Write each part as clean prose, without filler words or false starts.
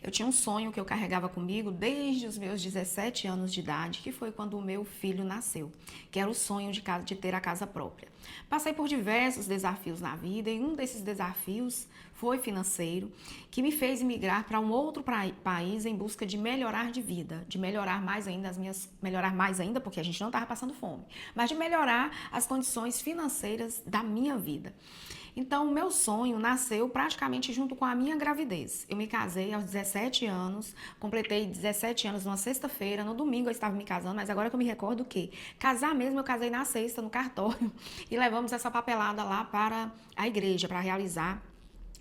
Eu tinha um sonho que eu carregava comigo desde os meus 17 anos de idade, que foi quando o meu filho nasceu, que era o sonho de ter a casa própria. Passei por diversos desafios na vida e um desses desafios foi financeiro, que me fez migrar para um outro país em busca de melhorar de vida, de melhorar mais ainda melhorar mais ainda, porque a gente não estava passando fome, mas de melhorar as condições financeiras da minha vida. Então, o meu sonho nasceu praticamente junto com a minha gravidez. Eu me casei aos 17 anos, completei 17 anos numa sexta-feira, no domingo eu estava me casando, mas agora que eu me recordo que casar mesmo eu casei na sexta, no cartório, e levamos essa papelada lá para a igreja para realizar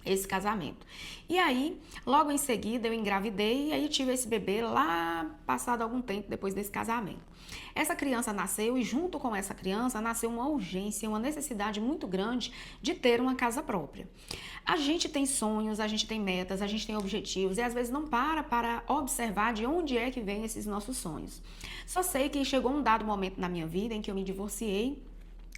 esse casamento. E aí, logo em seguida, eu engravidei e aí tive esse bebê lá passado algum tempo depois desse casamento. Essa criança nasceu e junto com essa criança nasceu uma urgência, uma necessidade muito grande de ter uma casa própria. A gente tem sonhos, a gente tem metas, a gente tem objetivos e às vezes não para observar de onde é que vem esses nossos sonhos. Só sei que chegou um dado momento na minha vida em que eu me divorciei.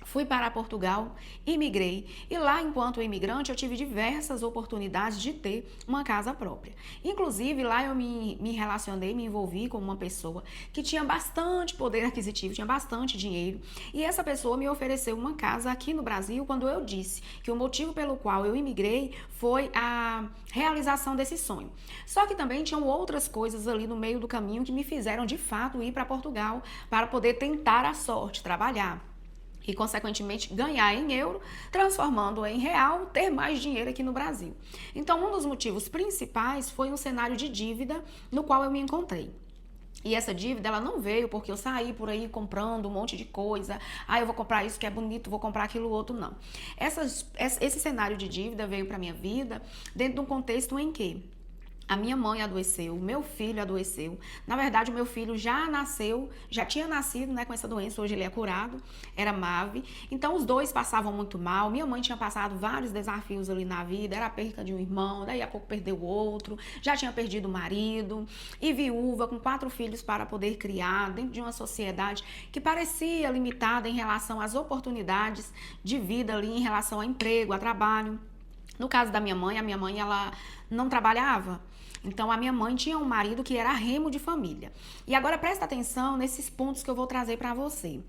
Fui para Portugal, imigrei e lá, enquanto imigrante, eu tive diversas oportunidades de ter uma casa própria. Inclusive, lá eu me relacionei, me envolvi com uma pessoa que tinha bastante poder aquisitivo, tinha bastante dinheiro. E essa pessoa me ofereceu uma casa aqui no Brasil quando eu disse que o motivo pelo qual eu imigrei foi a realização desse sonho. Só que também tinham outras coisas ali no meio do caminho que me fizeram, de fato, ir para Portugal para poder tentar a sorte, trabalhar e, consequentemente, ganhar em euro, transformando em real, ter mais dinheiro aqui no Brasil. Então, um dos motivos principais foi um cenário de dívida no qual eu me encontrei. E essa dívida, ela não veio porque eu saí por aí comprando um monte de coisa. Eu vou comprar isso que é bonito, vou comprar aquilo outro, não. Esse cenário de dívida veio para minha vida dentro de um contexto em que a minha mãe adoeceu, o meu filho adoeceu. Na verdade, o meu filho já nasceu, já tinha nascido, né, com essa doença. Hoje ele é curado, era MAVE. Então, os dois passavam muito mal. Minha mãe tinha passado vários desafios ali na vida. Era a perca de um irmão, daí a pouco perdeu o outro. Já tinha perdido o marido. E viúva, com 4 filhos para poder criar, dentro de uma sociedade que parecia limitada em relação às oportunidades de vida ali, em relação a emprego, a trabalho. No caso da minha mãe, a minha mãe, ela não trabalhava. Então, a minha mãe tinha um marido que era remo de família. E agora presta atenção nesses pontos que eu vou trazer para você.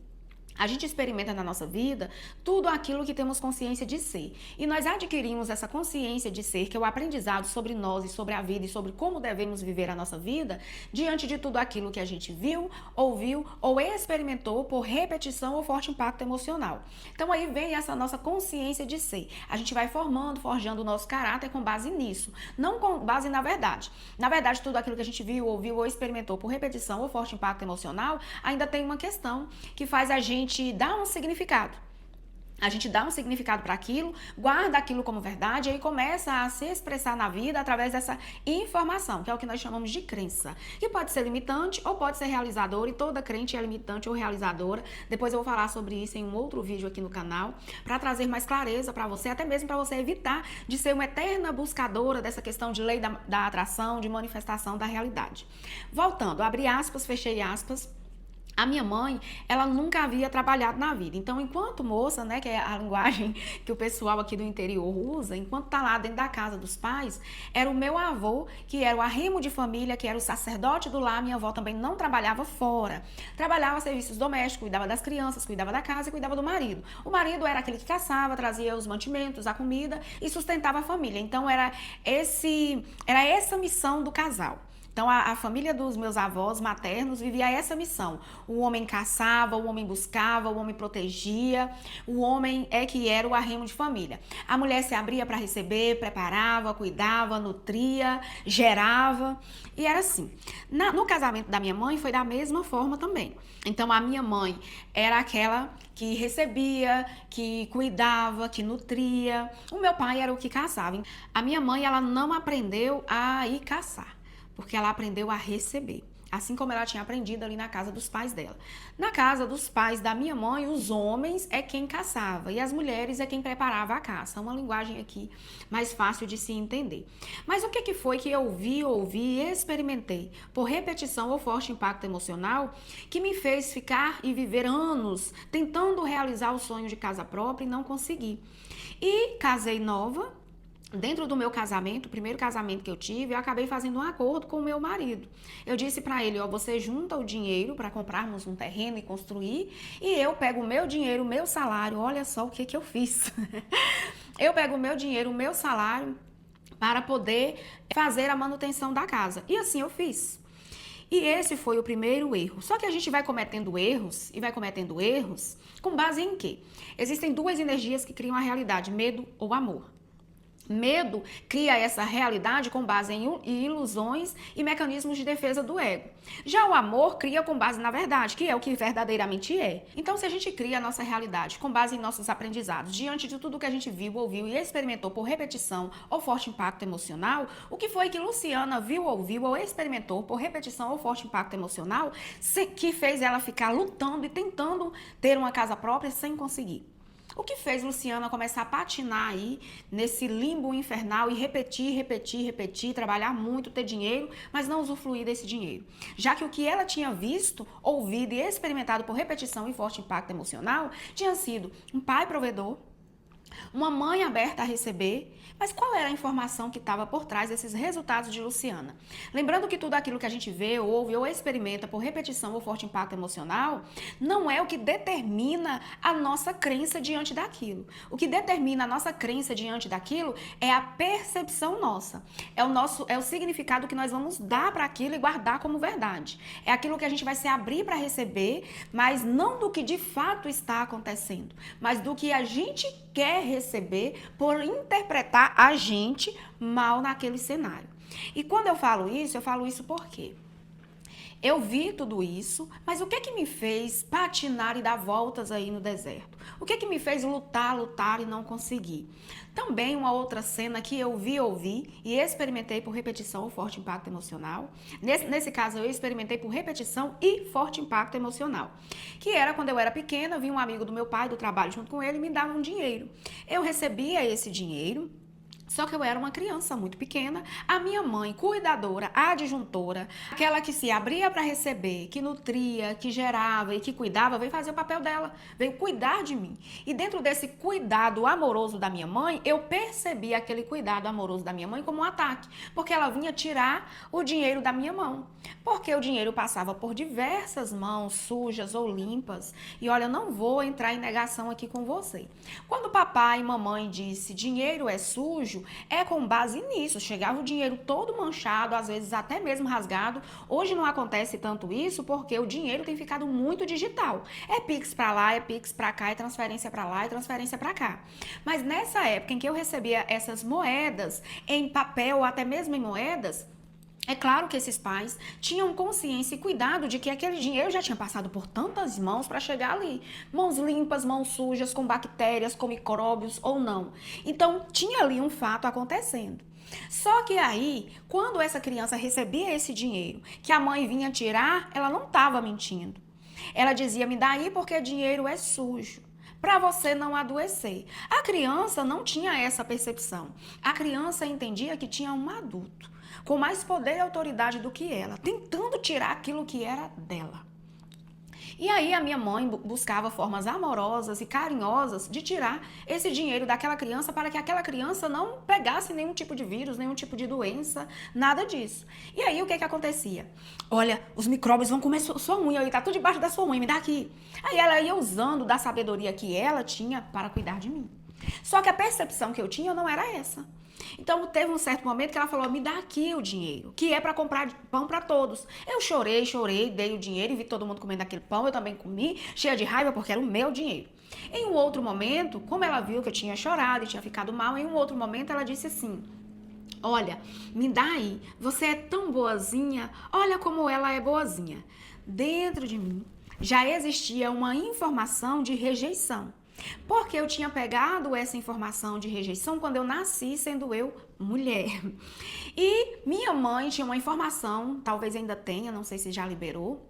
A gente experimenta na nossa vida tudo aquilo que temos consciência de ser. E nós adquirimos essa consciência de ser, que é o aprendizado sobre nós e sobre a vida e sobre como devemos viver a nossa vida, diante de tudo aquilo que a gente viu, ouviu ou experimentou por repetição ou forte impacto emocional. Então aí vem essa nossa consciência de ser. A gente vai formando, forjando o nosso caráter com base nisso, não com base na verdade. Na verdade, tudo aquilo que a gente viu, ouviu ou experimentou por repetição ou forte impacto emocional, ainda tem uma questão que faz a gente dá um significado. A gente dá um significado para aquilo, guarda aquilo como verdade e aí começa a se expressar na vida através dessa informação, que é o que nós chamamos de crença, que pode ser limitante ou pode ser realizadora, e toda crente é limitante ou realizadora. Depois eu vou falar sobre isso em um outro vídeo aqui no canal, para trazer mais clareza para você, até mesmo para você evitar de ser uma eterna buscadora dessa questão de lei da atração, de manifestação da realidade. Voltando, abri aspas, fechei aspas. A minha mãe, ela nunca havia trabalhado na vida. Então, enquanto moça, né, que é a linguagem que o pessoal aqui do interior usa, enquanto tá lá dentro da casa dos pais, era o meu avô, que era o arrimo de família, que era o sacerdote do lar. Minha avó também não trabalhava fora. Trabalhava serviços domésticos, cuidava das crianças, cuidava da casa e cuidava do marido. O marido era aquele que caçava, trazia os mantimentos, a comida e sustentava a família. Então, era essa missão do casal. Então, a família dos meus avós maternos vivia essa missão. O homem caçava, o homem buscava, o homem protegia, o homem é que era o arrimo de família. A mulher se abria para receber, preparava, cuidava, nutria, gerava, e era assim. No casamento da minha mãe foi da mesma forma também. Então, a minha mãe era aquela que recebia, que cuidava, que nutria. O meu pai era o que caçava. A minha mãe, ela não aprendeu a ir caçar, porque ela aprendeu a receber, assim como ela tinha aprendido ali na casa dos pais dela. Na casa dos pais da minha mãe, os homens é quem caçava e as mulheres é quem preparava a caça. Uma linguagem aqui mais fácil de se entender. Mas o que foi que eu ouvi e experimentei por repetição ou forte impacto emocional que me fez ficar e viver anos tentando realizar o sonho de casa própria e não consegui? E casei nova, Dentro do meu casamento, o primeiro casamento que eu tive, eu acabei fazendo um acordo com o meu marido. Eu disse para ele, ó, você junta o dinheiro para comprarmos um terreno e construir, e eu pego o meu dinheiro, o meu salário, olha só o que eu fiz. Eu pego o meu dinheiro, o meu salário, para poder fazer a manutenção da casa. E assim eu fiz. E esse foi o primeiro erro. Só que a gente vai cometendo erros e vai cometendo erros com base em quê? Existem duas energias que criam a realidade, medo ou amor. Medo cria essa realidade com base em ilusões e mecanismos de defesa do ego. Já o amor cria com base na verdade, que é o que verdadeiramente é. Então, se a gente cria a nossa realidade com base em nossos aprendizados, diante de tudo que a gente viu, ouviu e experimentou por repetição ou forte impacto emocional, o que foi que Luciana viu, ouviu ou experimentou por repetição ou forte impacto emocional que fez ela ficar lutando e tentando ter uma casa própria sem conseguir? O que fez Luciana começar a patinar aí nesse limbo infernal e repetir, trabalhar muito, ter dinheiro, mas não usufruir desse dinheiro? Já que o que ela tinha visto, ouvido e experimentado por repetição e forte impacto emocional tinha sido um pai provedor, uma mãe aberta a receber, mas qual era a informação que estava por trás desses resultados de Luciana? Lembrando que tudo aquilo que a gente vê, ouve ou experimenta por repetição ou forte impacto emocional, não é o que determina a nossa crença diante daquilo. O que determina a nossa crença diante daquilo é a percepção nossa. É o significado que nós vamos dar para aquilo e guardar como verdade. É aquilo que a gente vai se abrir para receber, mas não do que de fato está acontecendo, mas do que a gente quer receber por interpretar a gente mal naquele cenário. E quando eu falo isso por quê? Eu vi tudo isso, mas o que que me fez patinar e dar voltas aí no deserto? O que que me fez lutar e não conseguir? Também uma outra cena que eu ouvi e experimentei por repetição ou forte impacto emocional. Nesse caso, eu experimentei por repetição e forte impacto emocional. Que era quando eu era pequena, vi um amigo do meu pai do trabalho junto com ele e me dava um dinheiro. Eu recebia esse dinheiro. Só que eu era uma criança muito pequena, a minha mãe, cuidadora, adjuntora, aquela que se abria para receber, que nutria, que gerava e que cuidava, veio fazer o papel dela, veio cuidar de mim. E dentro desse cuidado amoroso da minha mãe, eu percebi aquele cuidado amoroso da minha mãe como um ataque, porque ela vinha tirar o dinheiro da minha mão. Porque o dinheiro passava por diversas mãos sujas ou limpas. E olha, eu não vou entrar em negação aqui com você. Quando papai e mamãe disse dinheiro é sujo, é com base nisso. Chegava o dinheiro todo manchado, às vezes até mesmo rasgado. Hoje não acontece tanto isso porque o dinheiro tem ficado muito digital. É Pix pra lá, é Pix pra cá, é transferência pra lá, é transferência pra cá. Mas nessa época em que eu recebia essas moedas em papel ou até mesmo em moedas, é claro que esses pais tinham consciência e cuidado de que aquele dinheiro já tinha passado por tantas mãos para chegar ali. Mãos limpas, mãos sujas, com bactérias, com micróbios ou não. Então, tinha ali um fato acontecendo. Só que aí, quando essa criança recebia esse dinheiro, que a mãe vinha tirar, ela não estava mentindo. Ela dizia, me dá aí porque dinheiro é sujo, para você não adoecer. A criança não tinha essa percepção. A criança entendia que tinha um adulto com mais poder e autoridade do que ela, tentando tirar aquilo que era dela. E aí a minha mãe buscava formas amorosas e carinhosas de tirar esse dinheiro daquela criança para que aquela criança não pegasse nenhum tipo de vírus, nenhum tipo de doença, nada disso. E aí o que que acontecia? Olha, os micróbios vão comer sua unha, aí tá tudo debaixo da sua unha, me dá aqui. Aí ela ia usando da sabedoria que ela tinha para cuidar de mim. Só que a percepção que eu tinha não era essa. Então teve um certo momento que ela falou, me dá aqui o dinheiro, que é para comprar pão para todos. Eu chorei, dei o dinheiro e vi todo mundo comendo aquele pão, eu também comi, cheia de raiva porque era o meu dinheiro. Em um outro momento, como ela viu que eu tinha chorado e tinha ficado mal, em um outro momento ela disse assim, olha, me dá aí, você é tão boazinha, olha como ela é boazinha. Dentro de mim já existia uma informação de rejeição. Porque eu tinha pegado essa informação de rejeição quando eu nasci, sendo eu mulher. E minha mãe tinha uma informação, talvez ainda tenha, não sei se já liberou,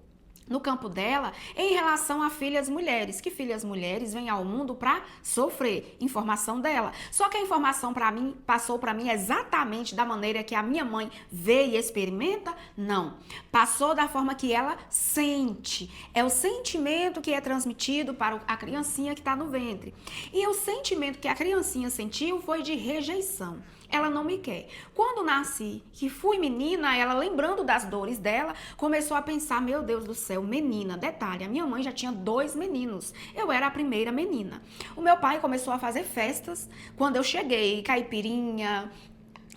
no campo dela, em relação a filhas mulheres, que filhas mulheres vêm ao mundo para sofrer, informação dela. Só que a informação para mim passou para mim exatamente da maneira que a minha mãe vê e experimenta? Não. Passou da forma que ela sente. É o sentimento que é transmitido para a criancinha que está no ventre. E o sentimento que a criancinha sentiu foi de rejeição. ela não me quer. Quando nasci, que fui menina, ela lembrando das dores dela, começou a pensar, meu Deus do céu, menina. Detalhe, a minha mãe já tinha 2 meninos. Eu era a primeira menina. O meu pai começou a fazer festas quando eu cheguei, caipirinha,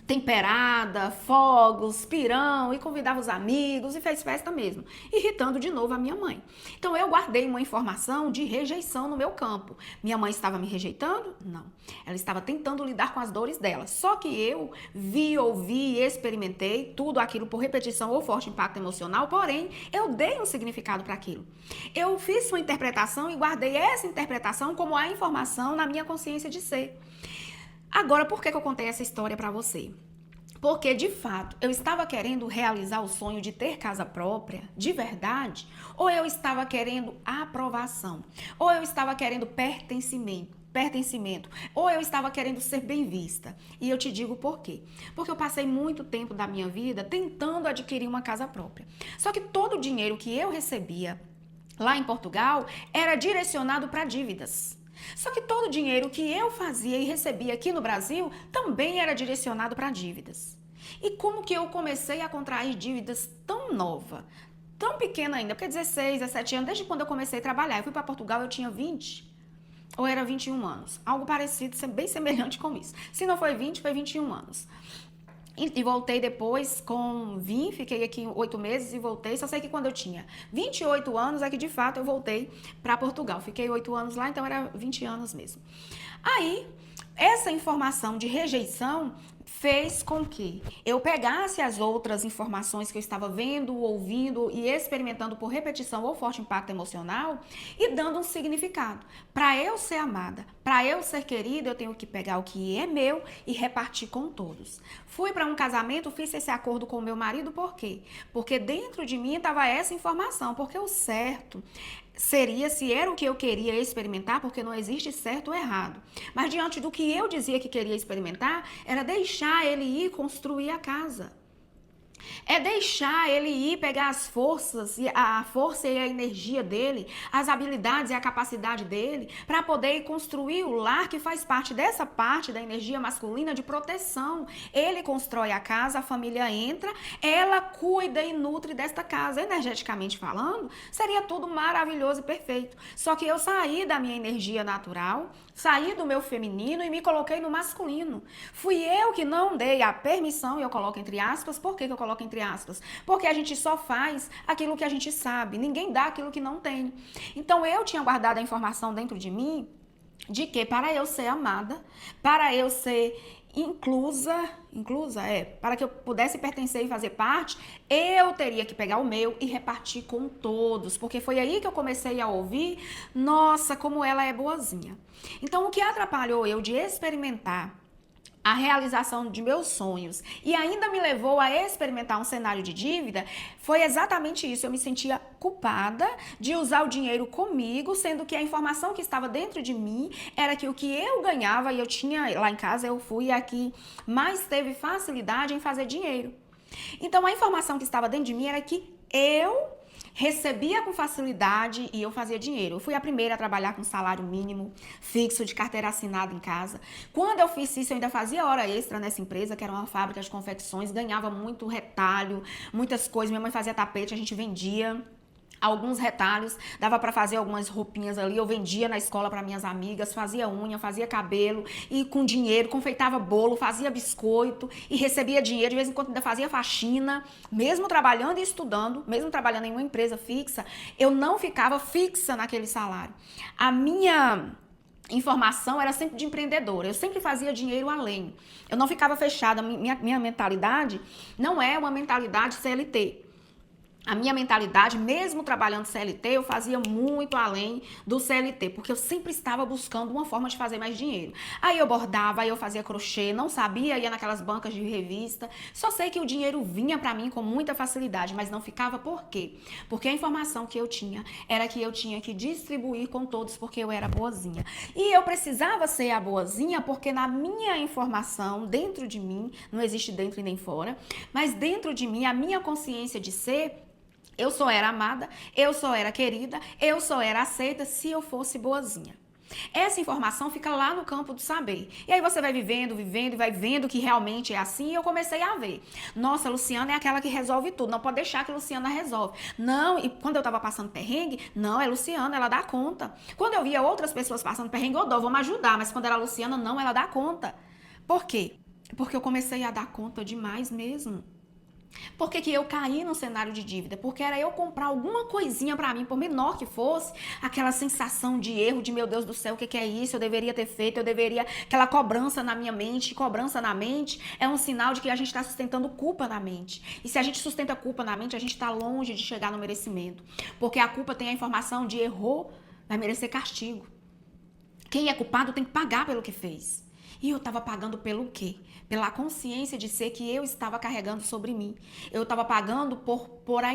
temperada, fogos, pirão, e convidava os amigos e fez festa mesmo, irritando de novo a minha mãe. Então eu guardei uma informação de rejeição no meu campo. Minha mãe estava me rejeitando? Não. Ela estava tentando lidar com as dores dela. Só que eu vi, ouvi, experimentei tudo aquilo por repetição ou forte impacto emocional, porém eu dei um significado para aquilo. Eu fiz uma interpretação e guardei essa interpretação como a informação na minha consciência de ser. Agora, por que eu contei essa história para você? Porque, de fato, eu estava querendo realizar o sonho de ter casa própria, de verdade, ou eu estava querendo aprovação, ou eu estava querendo pertencimento, ou eu estava querendo ser bem vista. E eu te digo por quê. Porque eu passei muito tempo da minha vida tentando adquirir uma casa própria. Só que todo o dinheiro que eu recebia lá em Portugal era direcionado para dívidas. Só que todo o dinheiro que eu fazia e recebia aqui no Brasil também era direcionado para dívidas. E como que eu comecei a contrair dívidas tão nova, tão pequena ainda, porque 16, 17 anos, desde quando eu comecei a trabalhar. Eu fui para Portugal, eu tinha 20 ou era 21 anos. Algo parecido, bem semelhante com isso. Se não foi 20, foi 21 anos. E voltei depois fiquei aqui 8 meses e voltei. Só sei que quando eu tinha 28 anos é que de fato eu voltei para Portugal. Fiquei 8 anos lá, então era 20 anos mesmo. Aí, essa informação de rejeição fez com que eu pegasse as outras informações que eu estava vendo, ouvindo e experimentando por repetição ou forte impacto emocional e dando um significado. Para eu ser amada, para eu ser querida, eu tenho que pegar o que é meu e repartir com todos. Fui para um casamento, fiz esse acordo com o meu marido, por quê? Porque dentro de mim estava essa informação, porque o certo seria se era o que eu queria experimentar, porque não existe certo ou errado. Mas diante do que eu dizia que queria experimentar, era deixar ele ir construir a casa. É deixar ele ir pegar as forças, a força e a energia dele, as habilidades e a capacidade dele, para poder construir o lar que faz parte dessa parte da energia masculina de proteção. Ele constrói a casa, a família entra, ela cuida e nutre desta casa. Energeticamente falando, seria tudo maravilhoso e perfeito. Só que eu saí da minha energia natural, saí do meu feminino e me coloquei no masculino. Fui eu que não dei a permissão, e eu coloco entre aspas. Por que eu coloco entre aspas? Porque a gente só faz aquilo que a gente sabe. Ninguém dá aquilo que não tem. Então eu tinha guardado a informação dentro de mim de que para eu ser amada, para eu ser para que eu pudesse pertencer e fazer parte, eu teria que pegar o meu e repartir com todos, porque foi aí que eu comecei a ouvir, nossa, como ela é boazinha. Então, o que atrapalhou eu de experimentar a realização de meus sonhos e ainda me levou a experimentar um cenário de dívida, foi exatamente isso. Eu me sentia culpada de usar o dinheiro comigo, sendo que a informação que estava dentro de mim era que o que eu ganhava, e eu tinha lá em casa, eu fui a que mais teve facilidade em fazer dinheiro. Então a informação que estava dentro de mim era que eu recebia com facilidade e eu fazia dinheiro. Eu fui a primeira a trabalhar com salário mínimo, fixo, de carteira assinada em casa. Quando eu fiz isso, eu ainda fazia hora extra nessa empresa, que era uma fábrica de confecções, ganhava muito retalho, muitas coisas. Minha mãe fazia tapete, a gente vendia alguns retalhos, dava para fazer algumas roupinhas ali, eu vendia na escola para minhas amigas, fazia unha, fazia cabelo e com dinheiro, confeitava bolo, fazia biscoito e recebia dinheiro, de vez em quando ainda fazia faxina, mesmo trabalhando e estudando, mesmo trabalhando em uma empresa fixa, eu não ficava fixa naquele salário. A minha informação era sempre de empreendedora, eu sempre fazia dinheiro além, eu não ficava fechada, minha mentalidade não é uma mentalidade CLT. A minha mentalidade, mesmo trabalhando CLT, eu fazia muito além do CLT, porque eu sempre estava buscando uma forma de fazer mais dinheiro. Aí eu bordava, aí eu fazia crochê, não sabia, ia naquelas bancas de revista. Só sei que o dinheiro vinha para mim com muita facilidade, mas não ficava por quê? Porque a informação que eu tinha era que eu tinha que distribuir com todos, porque eu era boazinha. E eu precisava ser a boazinha, porque na minha informação, dentro de mim, não existe dentro e nem fora, mas dentro de mim, a minha consciência de ser, eu só era amada, eu só era querida, eu só era aceita se eu fosse boazinha. Essa informação fica lá no campo do saber. E aí você vai vivendo e vai vendo que realmente é assim. E eu comecei a ver. Nossa, a Luciana é aquela que resolve tudo. Não pode deixar que a Luciana resolve. Não, e quando eu tava passando perrengue, não, é Luciana, ela dá conta. Quando eu via outras pessoas passando perrengue, eu dou, vamos ajudar. Mas quando era a Luciana, não, ela dá conta. Por quê? Porque eu comecei a dar conta demais mesmo. Por que eu caí no cenário de dívida? Porque era eu comprar alguma coisinha pra mim, por menor que fosse, aquela sensação de erro, de meu Deus do céu, o que é isso? Eu deveria ter feito, eu deveria... Aquela cobrança na minha mente, cobrança na mente é um sinal de que a gente está sustentando culpa na mente. E se a gente sustenta culpa na mente, a gente está longe de chegar no merecimento. Porque a culpa tem a informação de errou, vai merecer castigo. Quem é culpado tem que pagar pelo que fez. E eu estava pagando pelo quê? Pela consciência de ser que eu estava carregando sobre mim. Eu estava pagando pela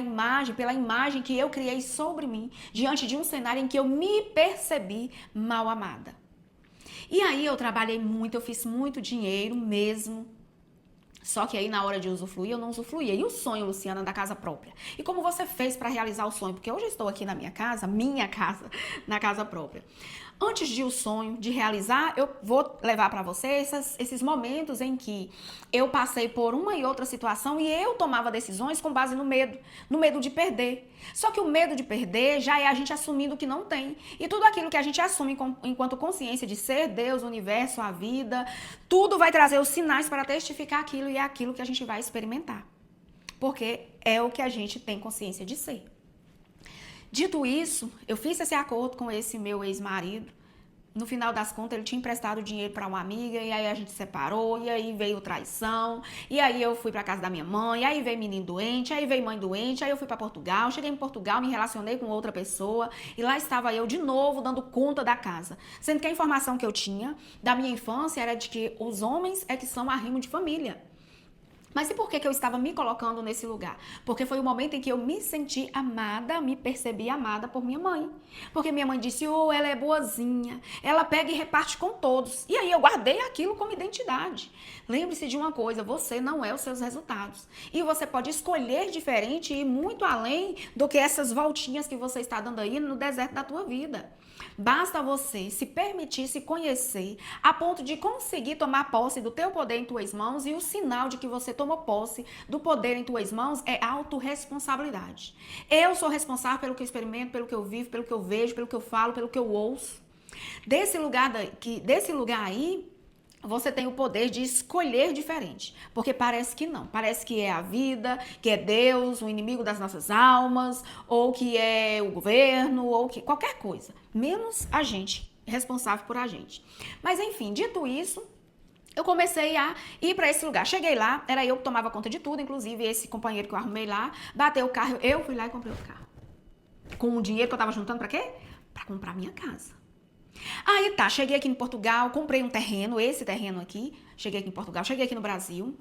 imagem que eu criei sobre mim, diante de um cenário em que eu me percebi mal amada. E aí eu trabalhei muito, eu fiz muito dinheiro mesmo. Só que aí na hora de usufruir, eu não usufruía. E o sonho, Luciana, da casa própria? E como você fez para realizar o sonho? Porque hoje eu estou aqui na minha casa, na casa própria. Antes de o sonho, de realizar, eu vou levar para você esses momentos em que eu passei por uma e outra situação e eu tomava decisões com base no medo de perder. Só que o medo de perder já é a gente assumindo que não tem. E tudo aquilo que a gente assume enquanto consciência de ser Deus, o universo, a vida, tudo vai trazer os sinais para testificar aquilo e é aquilo que a gente vai experimentar. Porque é o que a gente tem consciência de ser. Dito isso, eu fiz esse acordo com esse meu ex-marido. No final das contas, ele tinha emprestado dinheiro para uma amiga, e aí a gente separou, e aí veio traição, e aí eu fui para casa da minha mãe, aí veio menino doente, aí veio mãe doente, aí eu fui para Portugal, cheguei em Portugal, me relacionei com outra pessoa, e lá estava eu de novo dando conta da casa. Sendo que a informação que eu tinha da minha infância era de que os homens é que são arrimo de família. Mas e por que eu estava me colocando nesse lugar? Porque foi o momento em que eu me senti amada, me percebi amada por minha mãe. Porque minha mãe disse, ela é boazinha, ela pega e reparte com todos. E aí eu guardei aquilo como identidade. Lembre-se de uma coisa, você não é os seus resultados. E você pode escolher diferente e ir muito além do que essas voltinhas que você está dando aí no deserto da tua vida. Basta você se permitir se conhecer a ponto de conseguir tomar posse do teu poder em tuas mãos, e o sinal de que você tomou posse do poder em tuas mãos é autorresponsabilidade. Eu sou responsável pelo que eu experimento, pelo que eu vivo, pelo que eu vejo, pelo que eu falo, pelo que eu ouço. Desse lugar aí, você tem o poder de escolher diferente, porque parece que não, parece que é a vida, que é Deus, o inimigo das nossas almas, ou que é o governo, ou que qualquer coisa, menos a gente, responsável por a gente. Mas enfim, dito isso, eu comecei a ir para esse lugar. Cheguei lá, era eu que tomava conta de tudo, inclusive esse companheiro que eu arrumei lá, bateu o carro, eu fui lá e comprei o carro. Com o dinheiro que eu tava juntando para quê? Para comprar minha casa. Aí tá, cheguei aqui em Portugal, comprei um terreno, esse terreno aqui, cheguei aqui em Portugal, cheguei aqui no Brasil,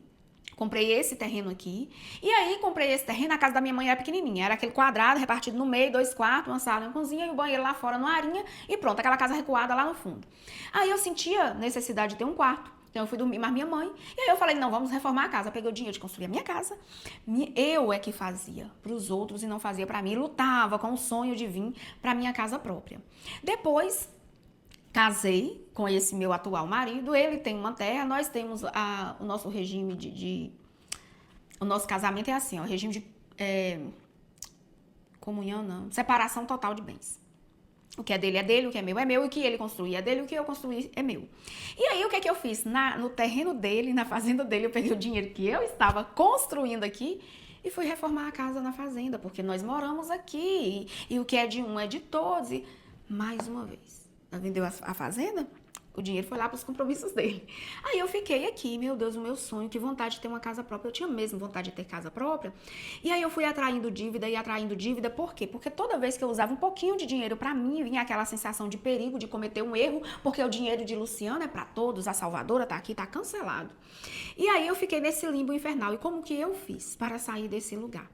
comprei esse terreno aqui, e aí comprei esse terreno, a casa da minha mãe era pequenininha, era aquele quadrado repartido no meio, 2 quartos, uma sala, uma cozinha e o banheiro lá fora, numa arinha, e pronto, aquela casa recuada lá no fundo. Aí eu sentia necessidade de ter um quarto, então eu fui dormir mais minha mãe, e aí eu falei, não, vamos reformar a casa, peguei o dinheiro de construir a minha casa, eu é que fazia pros outros e não fazia pra mim, lutava com o sonho de vir pra minha casa própria. Depois casei com esse meu atual marido, ele tem uma terra, nós temos o nosso regime o nosso casamento é assim, ó, regime de comunhão não, separação total de bens. O que é dele, o que é meu, e o que ele construir é dele, o que eu construir é meu. E aí, o que é que eu fiz? No terreno dele, na fazenda dele, eu peguei o dinheiro que eu estava construindo aqui e fui reformar a casa na fazenda, porque nós moramos aqui, e o que é de um é de todos, e mais uma vez. Vendeu a fazenda, o dinheiro foi lá para os compromissos dele. Aí eu fiquei aqui, meu Deus, o meu sonho, que vontade de ter uma casa própria. Eu tinha mesmo vontade de ter casa própria. E aí eu fui atraindo dívida, por quê? Porque toda vez que eu usava um pouquinho de dinheiro para mim, vinha aquela sensação de perigo, de cometer um erro, porque o dinheiro de Luciana é para todos, a Salvadora tá aqui, tá cancelado. E aí eu fiquei nesse limbo infernal. E como que eu fiz para sair desse lugar?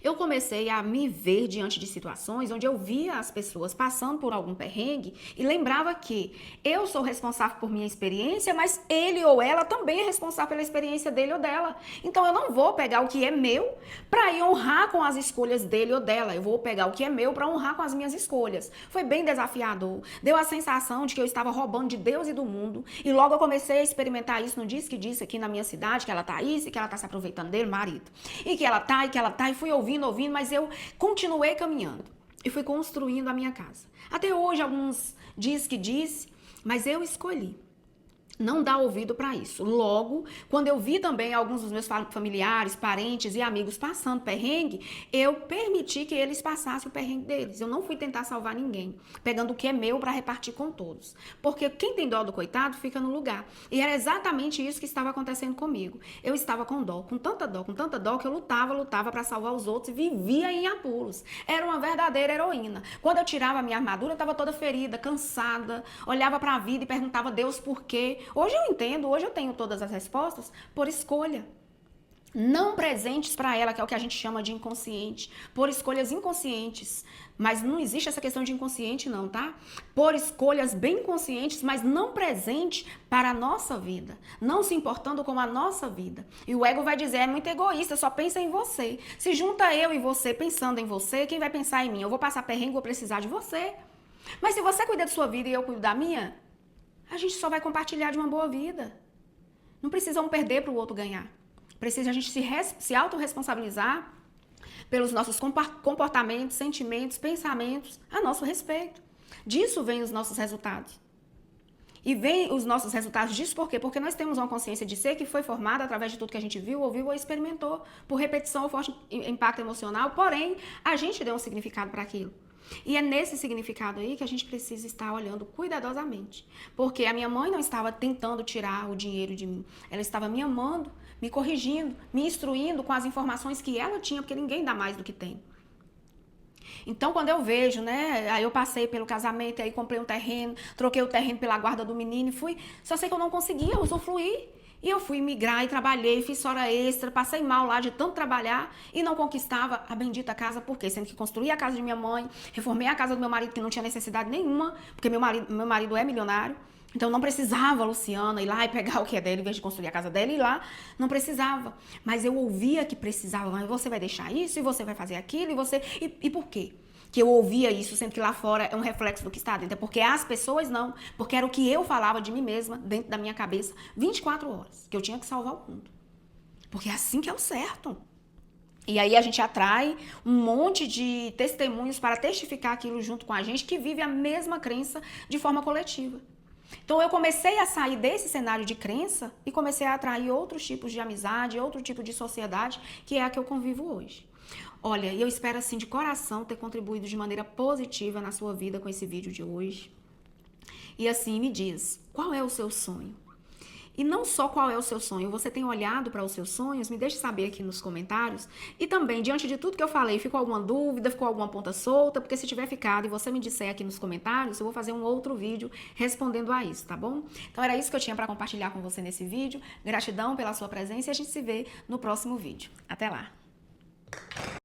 Eu comecei a me ver diante de situações onde eu via as pessoas passando por algum perrengue e lembrava que eu sou responsável por minha experiência, mas ele ou ela também é responsável pela experiência dele ou dela. Então eu não vou pegar o que é meu para ir honrar com as escolhas dele ou dela. Eu vou pegar o que é meu para honrar com as minhas escolhas. Foi bem desafiador. Deu a sensação de que eu estava roubando de Deus e do mundo. E logo eu comecei a experimentar isso no Diz que Disse aqui na minha cidade, que ela tá isso e que ela tá se aproveitando dele, marido. E que ela tá, e fui ouvindo, mas eu continuei caminhando e fui construindo a minha casa. Até hoje, alguns diz que disse, mas eu escolhi não dar ouvido para isso. Logo, quando eu vi também alguns dos meus familiares, parentes e amigos passando perrengue, eu permiti que eles passassem o perrengue deles. Eu não fui tentar salvar ninguém, pegando o que é meu para repartir com todos. Porque quem tem dó do coitado fica no lugar. E era exatamente isso que estava acontecendo comigo. Eu estava com dó, com tanta dó, que eu lutava para salvar os outros e vivia em apuros. Era uma verdadeira heroína. Quando eu tirava a minha armadura, eu estava toda ferida, cansada, olhava para a vida e perguntava a Deus por quê. Hoje eu entendo, hoje eu tenho todas as respostas por escolha. Não presentes para ela, que é o que a gente chama de inconsciente, por escolhas inconscientes. Mas não existe essa questão de inconsciente não, tá? Por escolhas bem conscientes, mas não presente para a nossa vida. Não se importando com a nossa vida. E o ego vai dizer, é muito egoísta, só pensa em você. Se junta eu e você pensando em você, quem vai pensar em mim? Eu vou passar perrengue, vou precisar de você. Mas se você cuida da sua vida e eu cuido da minha, a gente só vai compartilhar de uma boa vida. Não precisa um perder para o outro ganhar. Precisa a gente se autorresponsabilizar pelos nossos comportamentos, sentimentos, pensamentos a nosso respeito. Disso vem os nossos resultados. E vem os nossos resultados disso por quê? Porque nós temos uma consciência de ser que foi formada através de tudo que a gente viu, ouviu ou experimentou, por repetição ou forte impacto emocional, porém, a gente deu um significado para aquilo. E é nesse significado aí que a gente precisa estar olhando cuidadosamente. Porque a minha mãe não estava tentando tirar o dinheiro de mim. Ela estava me amando, me corrigindo, me instruindo com as informações que ela tinha, porque ninguém dá mais do que tem. Então, quando eu vejo, né, aí eu passei pelo casamento, aí comprei um terreno, troquei o terreno pela guarda do menino e fui, só sei que eu não conseguia usufruir. E eu fui migrar e trabalhei, fiz hora extra, passei mal lá de tanto trabalhar e não conquistava a bendita casa, por quê? Sendo que construí a casa de minha mãe, reformei a casa do meu marido, que não tinha necessidade nenhuma, porque meu marido é milionário. Então não precisava a Luciana ir lá e pegar o que é dela, em vez de construir a casa dela, ir lá, não precisava. Mas eu ouvia que precisava, mas você vai deixar isso, e você vai fazer aquilo, e por quê? Que eu ouvia isso, sendo que lá fora é um reflexo do que está dentro. É porque as pessoas não, porque era o que eu falava de mim mesma, dentro da minha cabeça, 24 horas, que eu tinha que salvar o mundo. Porque é assim que é o certo. E aí a gente atrai um monte de testemunhos para testificar aquilo junto com a gente, que vive a mesma crença de forma coletiva. Então eu comecei a sair desse cenário de crença e comecei a atrair outros tipos de amizade, outro tipo de sociedade, que é a que eu convivo hoje. Olha, eu espero assim de coração ter contribuído de maneira positiva na sua vida com esse vídeo de hoje. E assim, me diz, qual é o seu sonho? E não só qual é o seu sonho, você tem olhado para os seus sonhos? Me deixe saber aqui nos comentários. E também, diante de tudo que eu falei, ficou alguma dúvida, ficou alguma ponta solta? Porque se tiver ficado e você me disser aqui nos comentários, eu vou fazer um outro vídeo respondendo a isso, tá bom? Então era isso que eu tinha para compartilhar com você nesse vídeo. Gratidão pela sua presença e a gente se vê no próximo vídeo. Até lá!